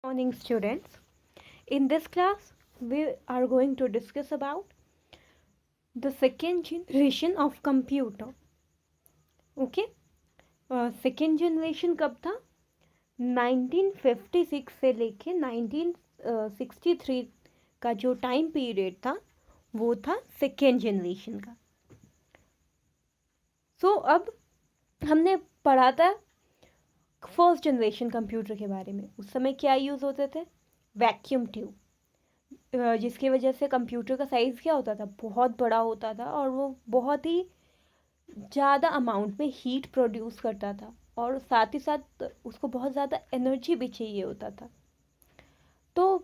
Morning, students. In this class, we are going to discuss about the second generation of computer. Okay? Second generation कब था? 1956 से लेके 1963 का जो time period था वो था सेकेंड जनरेशन का. सो अब हमने पढ़ा था फर्स्ट जनरेशन कंप्यूटर के बारे में. उस समय क्या यूज़ होते थे? वैक्यूम ट्यूब, जिसकी वजह से कंप्यूटर का साइज़ क्या होता था? बहुत बड़ा होता था और वो बहुत ही ज़्यादा अमाउंट में हीट प्रोड्यूस करता था और साथ ही साथ उसको बहुत ज़्यादा एनर्जी भी चाहिए होता था. तो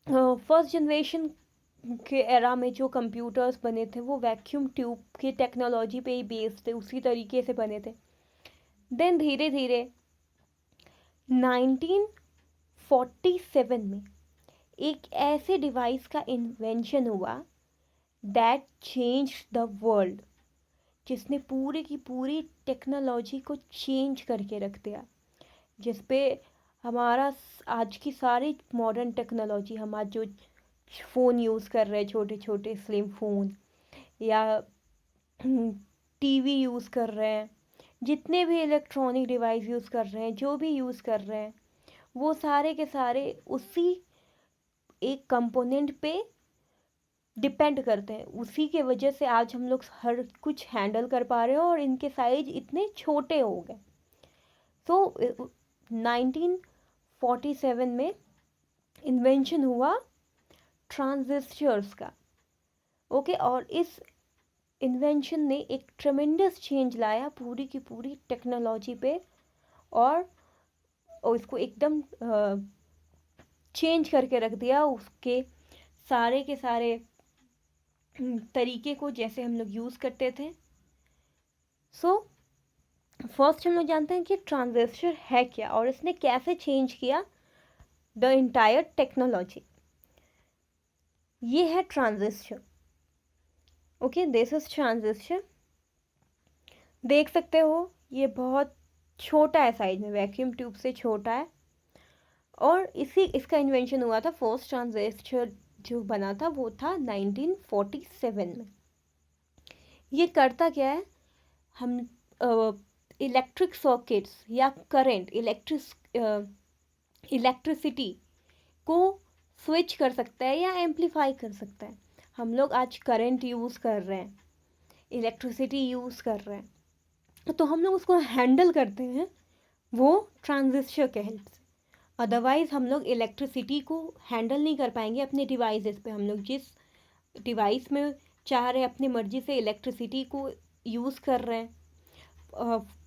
फर्स्ट जनरेशन के एरा में जो कंप्यूटर्स बने थे वो वैक्यूम ट्यूब की टेक्नोलॉजी पे ही बेस्ड थे, उसी तरीके से बने थे. देन धीरे धीरे 1947 में एक ऐसे डिवाइस का इन्वेंशन हुआ दैट चेंज द वर्ल्ड, जिसने पूरी की पूरी टेक्नोलॉजी को चेंज करके रख दिया, जिस पे हमारा आज की सारी मॉडर्न टेक्नोलॉजी, हम आज जो फ़ोन यूज़ कर रहे हैं, छोटे छोटे स्लिम फ़ोन या टीवी यूज़ कर रहे हैं, जितने भी इलेक्ट्रॉनिक डिवाइस यूज़ कर रहे हैं, जो भी यूज़ कर रहे हैं, वो सारे के सारे उसी एक कंपोनेंट पे डिपेंड करते हैं. उसी के वजह से आज हम लोग हर कुछ हैंडल कर पा रहे हैं और इनके साइज इतने छोटे हो गए. तो 1947 में इन्वेंशन हुआ ट्रांजिस्टर्स का. ओके, और इस इन्वेंशन ने एक ट्रेमेंडस चेंज लाया पूरी की पूरी टेक्नोलॉजी पे और इसको एकदम चेंज करके रख दिया. उसके सारे के सारे तरीके को जैसे हम लोग यूज़ करते थे. सो फर्स्ट हम लोग जानते हैं कि ट्रांजिस्टर है क्या और इसने कैसे चेंज किया द इंटायर टेक्नोलॉजी. ये है transistor. Okay, this is transistor. देख सकते हो ये बहुत छोटा है साइज में, वैक्यूम ट्यूब से छोटा है. और इसका इन्वेंशन हुआ था, फर्स्ट ट्रांजिस्टर जो बना था वो था 1947 में. ये करता क्या है? हम इलेक्ट्रिक सर्किट्स या करंट, इलेक्ट्रिसिटी को स्विच कर सकता है या एम्पलीफाई कर सकता है. हम लोग आज करंट यूज़ कर रहे हैं, इलेक्ट्रिसिटी यूज़ कर रहे हैं, तो हम लोग उसको हैंडल करते हैं वो ट्रांजिस्टर के हेल्प से. अदरवाइज़ हम लोग इलेक्ट्रिसिटी को हैंडल नहीं कर पाएंगे अपने डिवाइसेस पे. हम लोग जिस डिवाइस में चाह रहे हैं अपनी मर्ज़ी से इलेक्ट्रिसिटी को यूज़ कर रहे हैं,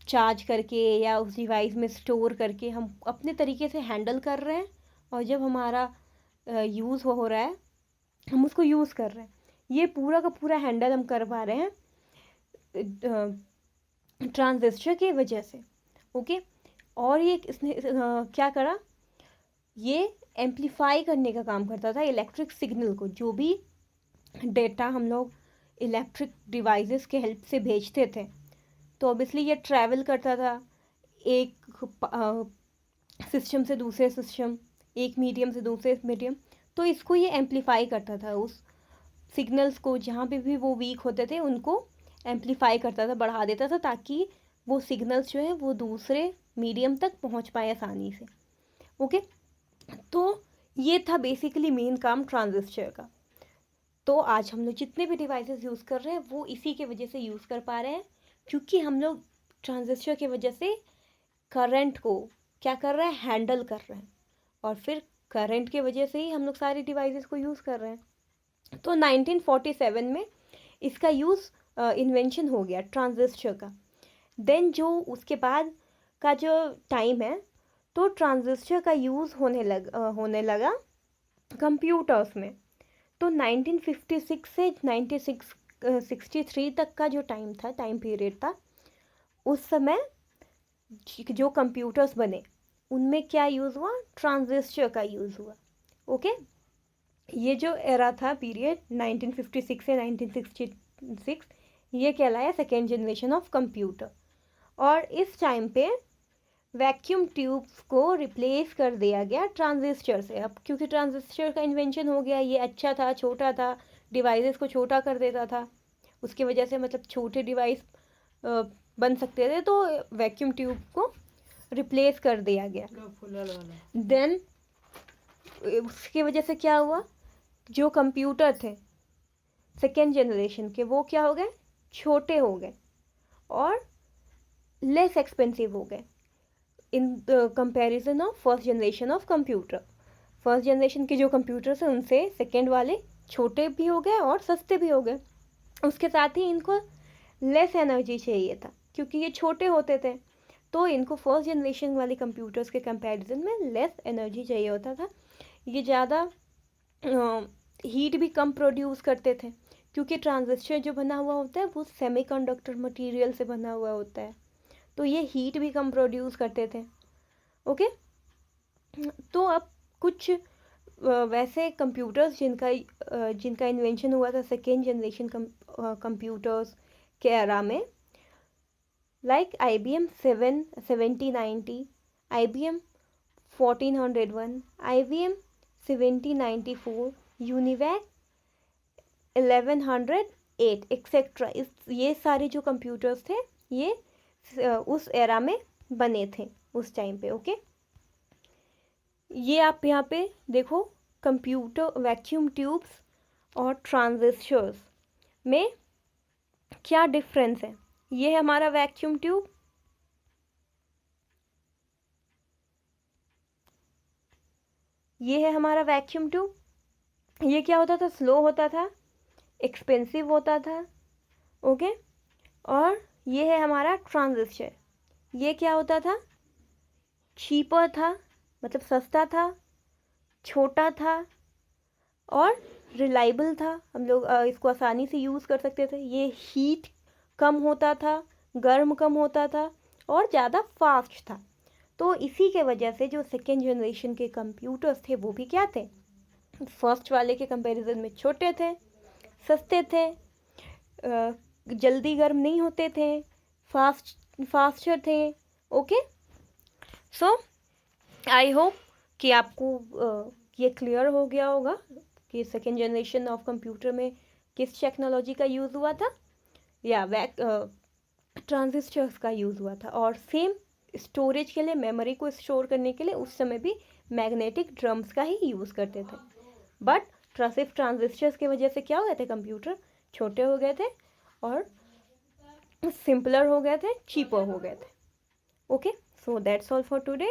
चार्ज करके या उस डिवाइस में स्टोर करके हम अपने तरीके से हैंडल कर रहे हैं. और जब हमारा यूज़ हो रहा है हम उसको यूज़ कर रहे हैं. ये पूरा का पूरा हैंडल हम कर पा रहे हैं ट्रांजिस्टर की वजह से. ओके, और ये इसने क्या करा? ये एम्पलीफाई करने का काम करता था इलेक्ट्रिक सिग्नल को. जो भी डेटा हम लोग इलेक्ट्रिक डिवाइसेस के हेल्प से भेजते थे, तो ऑब्वियसली ये ट्रैवल करता था एक सिस्टम से दूसरे सिस्टम, एक मीडियम से दूसरे मीडियम. तो इसको ये एम्पलीफाई करता था, उस सिग्नल्स को जहाँ पे भी वो वीक होते थे उनको एम्पलीफाई करता था, बढ़ा देता था, ताकि वो सिग्नल्स जो है वो दूसरे मीडियम तक पहुँच पाए आसानी से. ओके, तो ये था बेसिकली मेन काम ट्रांजिस्टर का. तो आज हम लोग जितने भी डिवाइसेस यूज़ कर रहे हैं वो इसी के वजह से यूज़ कर पा रहे हैं, क्योंकि हम लोग ट्रांजिस्टर की वजह से करंट को क्या कर रहे हैं? हैंडल कर रहे हैं. और फिर करंट की वजह से ही हम लोग सारे डिवाइसेस को यूज़ कर रहे हैं. तो 1947 में इसका यूज़ इन्वेंशन हो गया ट्रांजिस्टर का. देन जो उसके बाद का जो टाइम है, तो ट्रांजिस्टर का यूज़ होने लगा कंप्यूटर्स में. तो 1956 से 1963 तक का जो टाइम पीरियड था, उस समय जो कंप्यूटर्स बने उनमें क्या यूज़ हुआ? ट्रांजिस्टर का यूज़ हुआ. ओके, ये जो एरा था पीरियड 1956 से 1966, ये कहलाया सेकेंड जनरेशन ऑफ कंप्यूटर. और इस टाइम पे वैक्यूम ट्यूब्स को रिप्लेस कर दिया गया ट्रांजिस्टर से। अब क्योंकि ट्रांजिस्टर का इन्वेंशन हो गया, ये अच्छा था, छोटा था, डिवाइसेस को छोटा कर देता था, उसकी वजह से मतलब छोटे डिवाइस बन सकते थे, तो वैक्यूम ट्यूब को रिप्लेस कर दिया गया। देन उसकी वजह से क्या हुआ, जो कंप्यूटर थे सेकेंड जनरेशन के, वो क्या हो गए, छोटे हो गए और लेस एक्सपेंसिव हो गए in comparison of first generation of computer. First generation के जो कंप्यूटर्स हैं उनसे सेकेंड वाले छोटे भी हो गए और सस्ते भी हो गए। उसके साथ ही इनको लेस एनर्जी चाहिए था, क्योंकि ये छोटे होते थे, तो इनको फर्स्ट जनरेशन वाले कंप्यूटर्स के कंपैरिजन में लेस एनर्जी चाहिए होता था। ये ज़्यादा हीट भी कम प्रोड्यूस करते थे, क्योंकि ट्रांजिस्टर जो बना हुआ होता है वो सेमीकंडक्टर मटेरियल से बना हुआ होता है, तो ये हीट भी कम प्रोड्यूस करते थे। ओके, तो अब कुछ वैसे कंप्यूटर्स जिनका इन्वेंशन हुआ था सेकेंड जनरेशन कंप्यूटर्स के एरा में, like IBM 7090, IBM 1401, IBM 7094, UNIVAC 1108 etcetera. ये सारे जो कंप्यूटर्स थे ये उस एरा में बने थे उस टाइम पे। ओके, ये आप यहाँ पे देखो, कंप्यूटर वैक्यूम ट्यूब्स और ट्रांजिस्टर्स में क्या डिफरेंस है। ये है हमारा वैक्यूम ट्यूब, ये है हमारा वैक्यूम ट्यूब। ये क्या होता था, स्लो होता था, एक्सपेंसिव होता था। ओके, और ये है हमारा ट्रांजिस्टर, ये क्या होता था, चीपर था, मतलब सस्ता था, छोटा था और रिलायबल था। हम लोग इसको आसानी से यूज़ कर सकते थे। ये हीट कम होता था, गर्म कम होता था और ज़्यादा फास्ट था। तो इसी के वजह से जो सेकेंड जनरेशन के कंप्यूटर्स थे वो भी क्या थे, फर्स्ट वाले के कंपैरिजन में छोटे थे, सस्ते थे, जल्दी गर्म नहीं होते थे, फास्टर थे। ओके, सो आई होप कि आपको ये क्लियर हो गया होगा कि सेकेंड जनरेशन ऑफ कंप्यूटर में किस टेक्नोलॉजी का यूज़ हुआ था, या ट्रांजिस्टर्स का यूज़ हुआ था। और सेम स्टोरेज के लिए, मेमोरी को स्टोर करने के लिए उस समय भी मैग्नेटिक ड्रम्स का ही यूज़ करते थे। बट सिर्फ ट्रांजिस्टर्स की वजह से क्या हो गए थे, कंप्यूटर छोटे हो गए थे और सिंपलर हो गए थे, चीपर हो गए थे। Okay, so that's all for today.